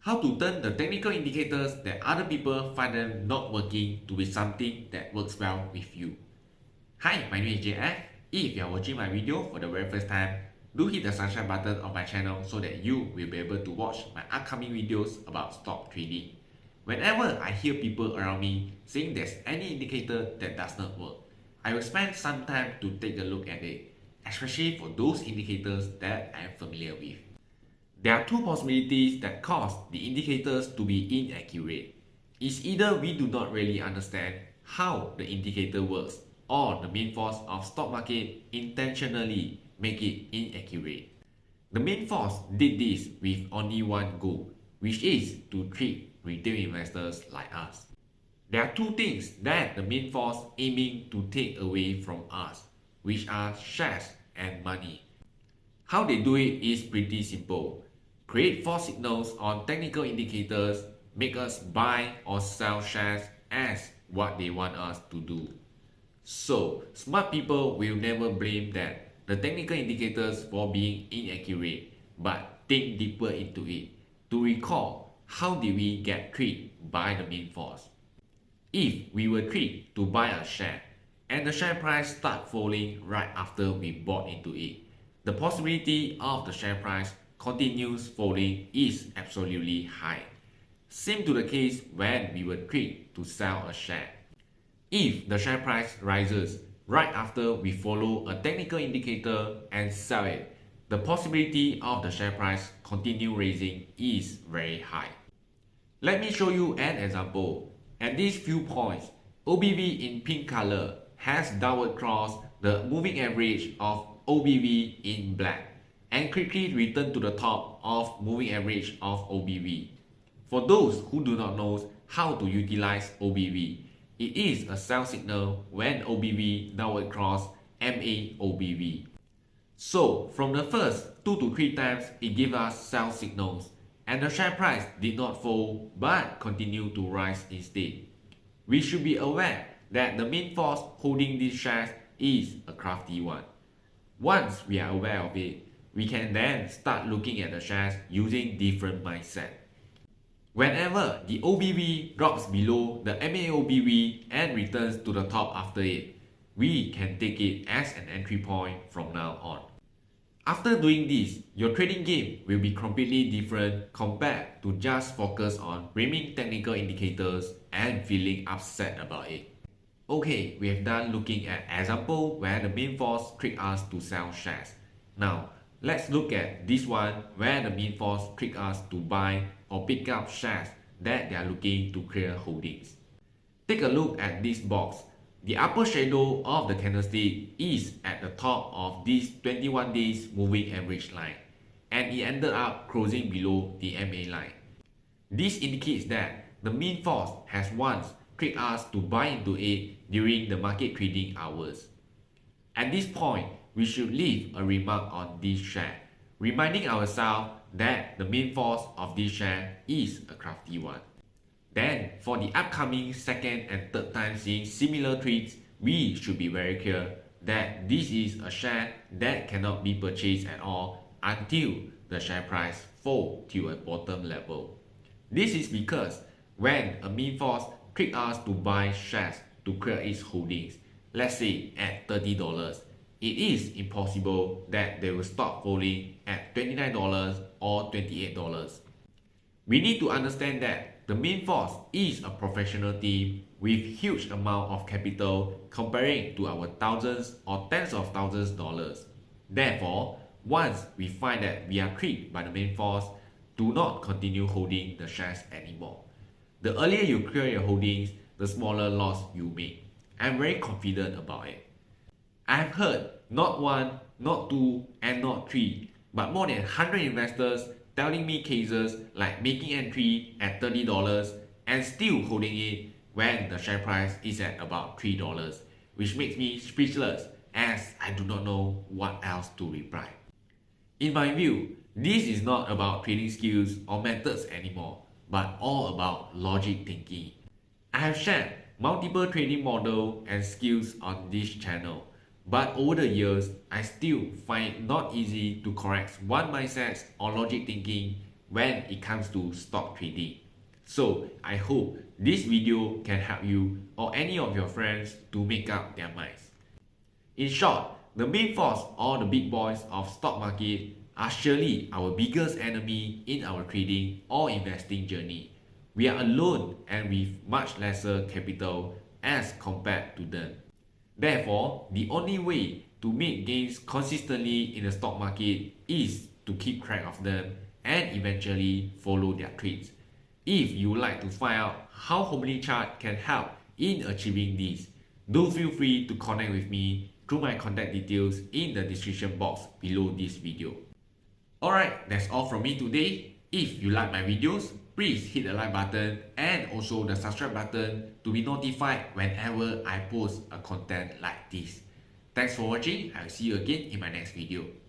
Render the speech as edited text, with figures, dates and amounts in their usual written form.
How to turn the technical indicators that other people find them not working to be something that works well with you. Hi, my name is JF. If you are watching my video for the very first time, do hit the subscribe button on my channel so that you will be able to watch my upcoming videos about stock trading. Whenever I hear people around me saying there's any indicator that does not work, I will spend some time to take a look at it, especially for those indicators that I am familiar with. There are two possibilities that cause the indicators to be inaccurate. It's either we do not really understand how the indicator works, or the main force of stock market intentionally make it inaccurate. The main force did this with only one goal, which is to trick retail investors like us. There are two things that the main force aiming to take away from us, which are shares and money. How they do it is pretty simple. Create false signals on technical indicators, make us buy or sell shares as what they want us to do. So, smart people will never blame that the technical indicators for being inaccurate, but think deeper into it to recall how did we get tricked by the main force. If we were tricked to buy a share and the share price start falling right after we bought into it, the possibility of the share price continues falling is absolutely high. Same to the case when we were tricked to sell a share. If the share price rises right after we follow a technical indicator and sell it, the possibility of the share price continue raising is very high. Let me show you an example. At these few points, OBV in pink color has downward crossed the moving average of OBV in black and quickly return to the top of moving average of OBV. For those who do not know how to utilize OBV, it is a sell signal when OBV downward cross MA-OBV. So from the first 2 to 3 times it gives us sell signals and the share price did not fall but continue to rise instead. We should be aware that the main force holding these shares is a crafty one. Once we are aware of it, we can then start looking at the shares using different mindset. Whenever the OBV drops below the MA-OBV and returns to the top after it, we can take it as an entry point from now on. After doing this, your trading game will be completely different compared to just focus on reading technical indicators and feeling upset about it. Okay, we have done looking at example where the main force tricked us to sell shares. Now, let's look at this one where the main force tricked us to buy or pick up shares that they are looking to clear holdings. Take a look at this box. The upper shadow of the candlestick is at the top of this 21 days moving average line and it ended up closing below the MA line. This indicates that the main force has once tricked us to buy into it during the market trading hours. At this point, we should leave a remark on this share, reminding ourselves that the main force of this share is a crafty one. Then, for the upcoming second and third time seeing similar trades, we should be very clear that this is a share that cannot be purchased at all until the share price falls to a bottom level. This is because when a main force tricks us to buy shares to clear its holdings, let's say at $30, it is impossible that they will stop falling at $29 or $28. We need to understand that the main force is a professional team with huge amount of capital comparing to our thousands or tens of thousands dollars. Therefore, once we find that we are tricked by the main force, do not continue holding the shares anymore. The earlier you clear your holdings, the smaller loss you make. I'm very confident about it. I've heard not one, not two, and not three, but more than 100 investors telling me cases like making entry at $30 and still holding it when the share price is at about $3, which makes me speechless as I do not know what else to reply. In my view, this is not about trading skills or methods anymore, but all about logic thinking. I have shared multiple trading models and skills on this channel. But over the years, I still find it not easy to correct one mindset or logic thinking when it comes to stock trading. So I hope this video can help you or any of your friends to make up their minds. In short, the main force or the big boys of stock market are surely our biggest enemy in our trading or investing journey. We are alone and with much lesser capital as compared to them. Therefore, the only way to make gains consistently in the stock market is to keep track of them and eventually follow their trades. If you would like to find out how Homilychart can help in achieving this, do feel free to connect with me through my contact details in the description box below this video. Alright, that's all from me today. If you like my videos, please hit the like button and also the subscribe button to be notified whenever I post a content like this. Thanks for watching. I'll see you again in my next video.